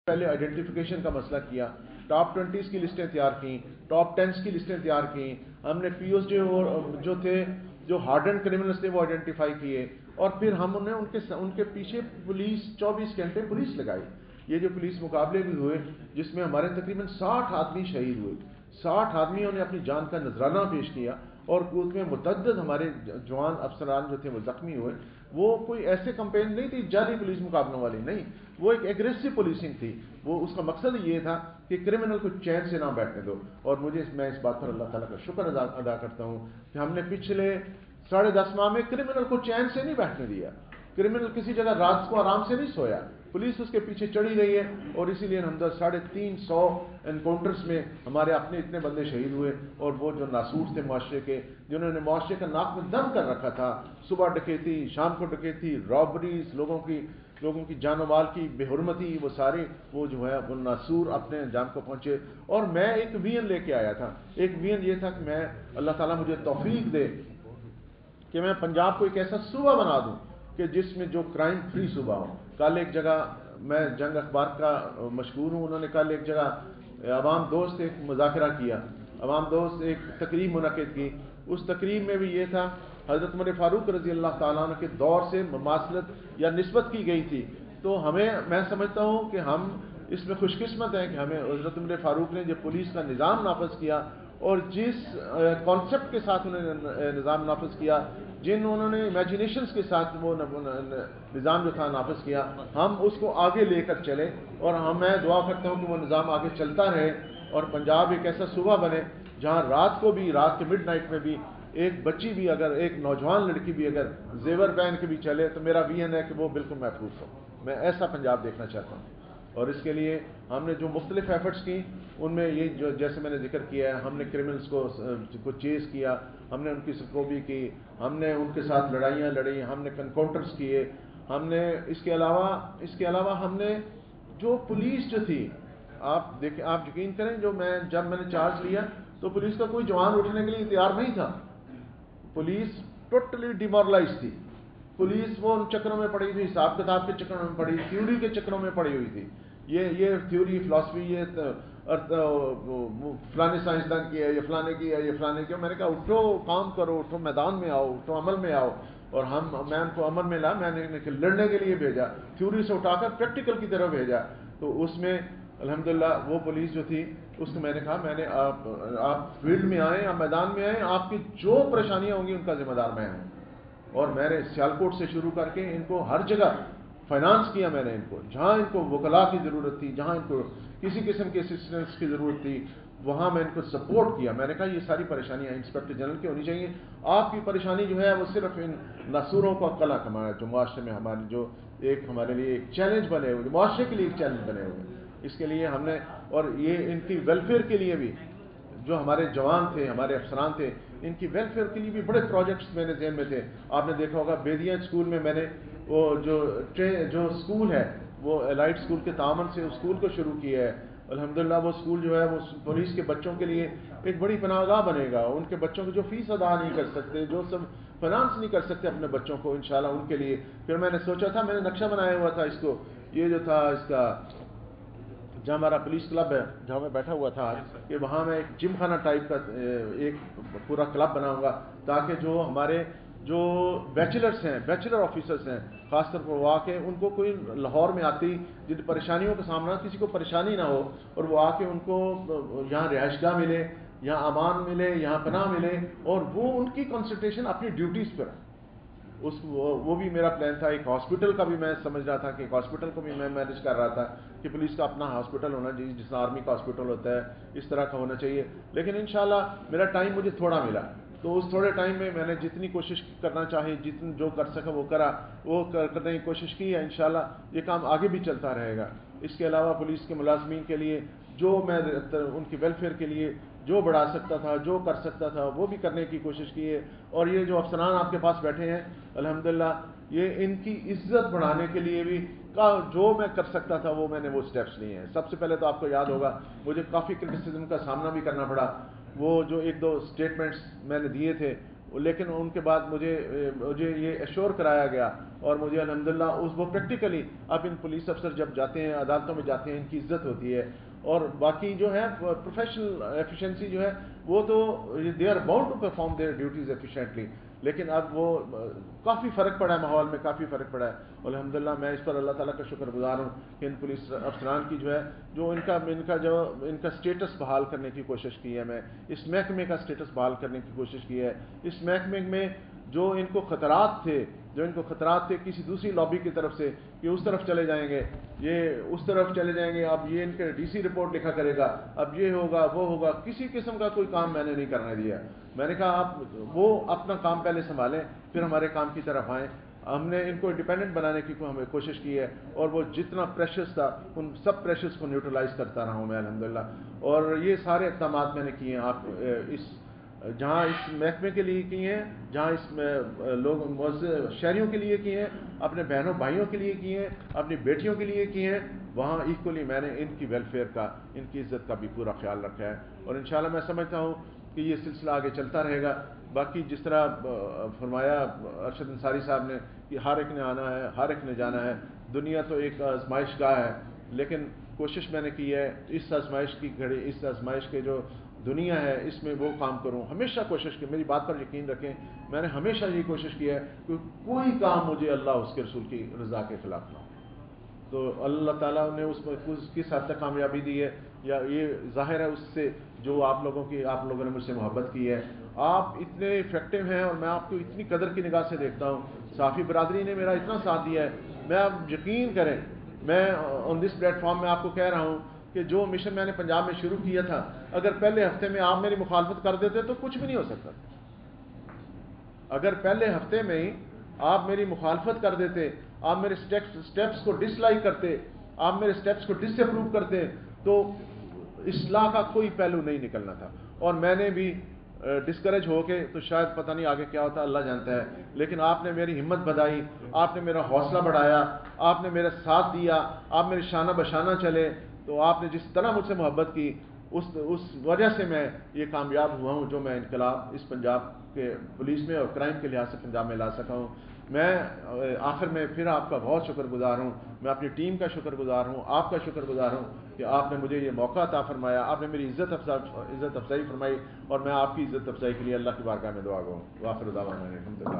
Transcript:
پہلے آئیڈینٹیفیکیشن کا مسئلہ کیا، ٹاپ 20 کی لسٹیں تیار کی، ٹاپ 10 کی لسٹیں تیار کی، ہم نے پی اوز جو تھے جو ہارڈنڈ کرمنلز تھے وہ آئیڈینٹیفائی کیے، اور پھر ہم نے ان کے پیچھے پولیس 24 گھنٹے پولیس لگائی۔ یہ جو پولیس مقابلے بھی ہوئے جس میں ہمارے تقریباً 60 آدمی شہید ہوئے، 60 آدمیوں نے اپنی جان کا نذرانہ پیش کیا، اور اس میں متعدد ہمارے جوان افسران جو تھے وہ زخمی ہوئے۔ وہ کوئی ایسے کمپین نہیں تھی جعلی پولیس مقابلوں والی، نہیں، وہ ایک ایگریسو پولیسنگ تھی۔ وہ اس کا مقصد یہ تھا کہ کرمنل کو چین سے نہ بیٹھنے دو، اور میں اس بات پر اللہ تعالیٰ کا شکر ادا کرتا ہوں کہ ہم نے پچھلے 10.5 ماہ میں کرمنل کو چین سے نہیں بیٹھنے دیا۔ کرمنل کسی جگہ رات کو آرام سے نہیں سویا، پولیس اس کے پیچھے چڑھی رہی ہے، اور اسی لیے ہم 350 انکاؤنٹرز میں ہمارے اپنے اتنے بندے شہید ہوئے، اور وہ جو ناسور تھے معاشرے کے، جنہوں نے معاشرے کا ناک میں دم کر رکھا تھا، صبح ڈکیتی، شام کو ڈکیتی، رابریز، لوگوں کی جان و مال کی بے حرمتی، وہ سارے وہ جو ہے وہ ناسور اپنے انجام کو پہنچے۔ اور میں ایک ویژن لے کے آیا تھا، ایک ویژن یہ تھا کہ میں اللہ تعالیٰ مجھے توفیق دے کہ میں پنجاب کو ایک ایسا صوبہ بنا دوں کہ جس میں جو کرائم فری صوبہ ہو۔ کل ایک جگہ میں جنگ اخبار کا مشہور ہوں، انہوں نے کل ایک جگہ عوام دوست ایک مذاکرہ کیا، عوام دوست ایک تقریب منعقد کی۔ اس تقریب میں بھی یہ تھا، حضرت عمر فاروق رضی اللہ تعالیٰ عنہ کے دور سے مماثلت یا نسبت کی گئی تھی، تو میں سمجھتا ہوں کہ ہم اس میں خوش قسمت ہیں کہ ہمیں حضرت عمر فاروق نے جو پولیس کا نظام نافذ کیا، اور جس کانسیپٹ کے ساتھ انہوں نے نظام نافذ کیا، انہوں نے امیجنیشنز کے ساتھ وہ نظام جو تھا نافذ کیا، ہم اس کو آگے لے کر چلے، اور میں دعا کرتا ہوں کہ وہ نظام آگے چلتا رہے، اور پنجاب ایک ایسا صوبہ بنے جہاں رات کے مڈ نائٹ میں بھی ایک بچی بھی، اگر ایک نوجوان لڑکی بھی اگر زیور پہن کے بھی چلے، تو میرا ویژن ہے کہ وہ بالکل محفوظ ہو۔ میں ایسا پنجاب دیکھنا چاہتا ہوں، اور اس کے لیے ہم نے جو مختلف ایفرٹس کی، ان میں یہ جو جیسے میں نے ذکر کیا ہے، ہم نے کرمنلز کو چیز کیا، ہم نے ان کی سرکوبی کی، ہم نے ان کے ساتھ لڑائیاں لڑی، ہم نے انکاؤنٹرز کیے، ہم نے اس کے علاوہ ہم نے جو پولیس جو تھی، آپ یقین کریں، جب میں نے چارج لیا تو پولیس کا کوئی جوان اٹھنے کے لیے تیار نہیں تھا، پولیس ٹوٹلی ڈیمورلائز تھی، پولیس وہ ان چکروں میں پڑی تھی، حساب کتاب کے چکروں میں پڑی، تھیوری کے چکروں میں پڑی ہوئی تھی، یہ تھیوری فلاسفی، یہ فلانے سائنسدان کی ہے، یہ فلانے کی ہے، یہ فلانے کی ہے۔ میں نے کہا اٹھو، کام کرو، اٹھو میدان میں آؤ، اٹھو عمل میں آؤ، اور میں ان کو عمل میں لا، میں نے لڑنے کے لیے بھیجا، تھیوری سے اٹھا کر پریکٹیکل کی طرف بھیجا۔ تو اس میں الحمدللہ وہ پولیس جو تھی، اس کو میں نے کہا آپ فیلڈ میں آئیں، آپ میدان میں آئیں، آپ کی جو پریشانیاں ہوں گی ان کا ذمہ دار میں ہوں، اور میں نے سیالکوٹ سے شروع کر کے ان کو ہر جگہ فائنانس کیا، میں نے ان کو جہاں ان کو وکلاء کی ضرورت تھی، جہاں ان کو کسی قسم کے اسسٹنس کی ضرورت تھی، وہاں میں ان کو سپورٹ کیا۔ میں نے کہا یہ ساری پریشانیاں انسپیکٹر جنرل کی ہونی چاہیے، آپ کی پریشانی جو ہے وہ صرف ان ناسوروں کو کلا کمانا، جو معاشرے میں ہمارے لیے ایک چیلنج بنے ہوئے، معاشرے کے لیے ایک چیلنج بنے ہوئے، اس کے لیے ہم نے، اور یہ ان کی ویلفیئر کے لیے بھی، جو ہمارے جوان تھے، ہمارے افسران تھے، ان کی ویلفیئر کے لیے بھی بڑے پروجیکٹس میرے ذہن میں تھے۔ آپ نے دیکھا ہوگا بیدیا اسکول میں نے وہ جو اسکول ہے وہ الائٹ اسکول کے تعاون سے اس اسکول کو شروع کیا ہے۔ الحمدللہ وہ اسکول جو ہے وہ پولیس کے بچوں کے لیے ایک بڑی پناہ گاہ بنے گا، ان کے بچوں کو جو فیس ادا نہیں کر سکتے، جو سب فائنانس نہیں کر سکتے اپنے بچوں کو، انشاءاللہ ان کے لیے۔ پھر میں نے سوچا تھا، میں نے نقشہ بنایا ہوا تھا اس کو، یہ جو تھا اس کا، جہاں ہمارا پولیس کلب ہے، جہاں میں بیٹھا ہوا تھا، کہ وہاں میں ایک جم خانہ ٹائپ کا ایک پورا کلب بناؤں گا، تاکہ جو ہمارے جو بیچلرز ہیں، بیچلر آفیسرز ہیں، خاص طور پر وہ آ کے ان کو کوئی لاہور میں آتی جن پریشانیوں کا سامنا، کسی کو پریشانی نہ ہو، اور وہ آ کے ان کو یہاں رہائش گاہ ملے، یہاں امان ملے، یہاں پناہ ملے، اور وہ ان کی کنسنٹریشن اپنی ڈیوٹیز پر ہے۔ وہ بھی میرا پلان تھا۔ ایک ہاسپٹل کا بھی میں سمجھ رہا تھا کہ ایک ہاسپٹل کو بھی میں مینیج کر رہا تھا کہ پولیس کا اپنا ہاسپٹل ہونا چاہیے، جس طرح آرمی کا ہاسپٹل ہوتا ہے اس طرح کا ہونا چاہیے۔ لیکن انشاءاللہ میرا ٹائم مجھے تھوڑا ملا، تو اس تھوڑے ٹائم میں نے جتنی کوشش کرنا چاہی، جو کر سکا وہ کرا، وہ کرنے کی کوشش کی ہے۔ انشاءاللہ یہ کام آگے بھی چلتا رہے گا۔ اس کے علاوہ پولیس کے ملازمین کے لیے جو میں ان کی ویلفیئر کے لیے جو بڑھا سکتا تھا، جو کر سکتا تھا، وہ بھی کرنے کی کوشش کی ہے۔ اور یہ جو افسران آپ کے پاس بیٹھے ہیں، الحمدللہ یہ ان کی عزت بڑھانے کے لیے بھی جو میں کر سکتا تھا وہ میں نے وہ سٹیپس لیے ہیں۔ سب سے پہلے تو آپ کو یاد ہوگا مجھے کافی کرٹیسزم کا سامنا بھی کرنا پڑا، وہ جو 1-2 سٹیٹمنٹس میں نے دیے تھے لیکن ان کے بعد مجھے یہ ایشور کرایا گیا اور مجھے الحمدللہ وہ پریکٹیکلی اب ان پولیس افسر جب جاتے ہیں عدالتوں میں جاتے ہیں ان کی عزت ہوتی ہے. اور باقی جو ہے پروفیشنل ایفیشنسی جو ہے وہ تو they are bound to perform their duties efficiently, لیکن اب وہ کافی فرق پڑا ہے, ماحول میں کافی فرق پڑا ہے. الحمدللہ میں اس پر اللہ تعالیٰ کا شکر گزار ہوں کہ ان پولیس افسران کی جو ہے جو ان کا اسٹیٹس بحال کرنے کی کوشش کی ہے, میں اس محکمے کا اسٹیٹس بحال کرنے کی کوشش کی ہے. اس محکمے میں جو ان کو خطرات تھے کسی دوسری لابی کی طرف سے کہ اس طرف چلے جائیں گے, یہ اس طرف چلے جائیں گے, اب یہ ان کے ڈی سی رپورٹ لکھا کرے گا, اب یہ ہوگا وہ ہوگا, کسی قسم کا کوئی کام میں نے نہیں کرنے دیا. میں نے کہا آپ وہ اپنا کام پہلے سنبھالیں پھر ہمارے کام کی طرف آئیں. ہم نے ان کو انڈیپینڈنٹ بنانے کی ہمیں کوشش کی ہے اور وہ جتنا پریشرز تھا ان سب پریشرز کو نیوٹرلائز کرتا رہا ہوں میں الحمدللہ. اور یہ سارے اقدامات میں نے کیے ہیں آپ جہاں اس محکمے کے لیے کیے ہیں, جہاں اس لوگ شہریوں کے لیے کیے ہیں, اپنے بہنوں بھائیوں کے لیے کیے ہیں, اپنی بیٹیوں کے لیے کیے ہیں, وہاں ایکولی میں نے ان کی ویلفیئر کا, ان کی عزت کا بھی پورا خیال رکھا ہے. اور انشاءاللہ میں سمجھتا ہوں کہ یہ سلسلہ آگے چلتا رہے گا. باقی جس طرح فرمایا ارشد انصاری صاحب نے کہ ہر ایک نے آنا ہے, ہر ایک نے جانا ہے. دنیا تو ایک آزمائش گاہ ہے, لیکن کوشش میں نے کی ہے اس آزمائش کی گھڑی, اس آزمائش کے جو دنیا ہے اس میں وہ کام کروں. ہمیشہ کوشش کی, میری بات پر یقین رکھیں, میں نے ہمیشہ یہ کوشش کی ہے کہ کوئی کام مجھے اللہ اس کے رسول کی رضا کے خلاف نہ ہو. تو اللہ تعالیٰ نے اس میں کس حد تک کامیابی دی ہے یا یہ ظاہر ہے اس سے جو آپ لوگوں نے مجھ سے محبت کی ہے. آپ اتنے افیکٹو ہیں اور میں آپ کو اتنی قدر کی نگاہ سے دیکھتا ہوں. صحافی برادری نے میرا اتنا ساتھ دیا ہے, میں اب یقین کریں میں آن دس پلیٹ فارم میں آپ کو کہہ رہا ہوں کہ جو مشن میں نے پنجاب میں شروع کیا تھا, اگر پہلے ہفتے میں آپ میری مخالفت کر دیتے تو کچھ بھی نہیں ہو سکتا. اگر پہلے ہفتے میں ہی آپ میری مخالفت کر دیتے, آپ میرے سٹیپس کو ڈس لائک کرتے, آپ میرے سٹیپس کو ڈس اپروو کرتے, تو اصلاح کا کوئی پہلو نہیں نکلنا تھا. اور میں نے بھی ڈسکریج ہو کے تو شاید پتہ نہیں آگے کیا ہوتا, اللہ جانتا ہے. لیکن آپ نے میری ہمت بڑھائی, آپ نے میرا حوصلہ بڑھایا, آپ نے میرا ساتھ دیا, آپ میرے شانہ بشانہ چلے. تو آپ نے جس طرح مجھ سے محبت کی اس وجہ سے میں یہ کامیاب ہوا ہوں جو میں انقلاب اس پنجاب کے پولیس میں اور کرائم کے لحاظ سے پنجاب میں لا سکا ہوں. میں آخر میں پھر آپ کا بہت شکر گزار ہوں, میں اپنی ٹیم کا شکر گزار ہوں, آپ کا شکر گزار ہوں کہ آپ نے مجھے یہ موقع عطا فرمایا, آپ نے میری عزت افزائی فرمائی, اور میں آپ کی عزت افزائی کے لیے اللہ کی بارگاہ میں دعا گو. وآخر دعوانا الحمدللہ.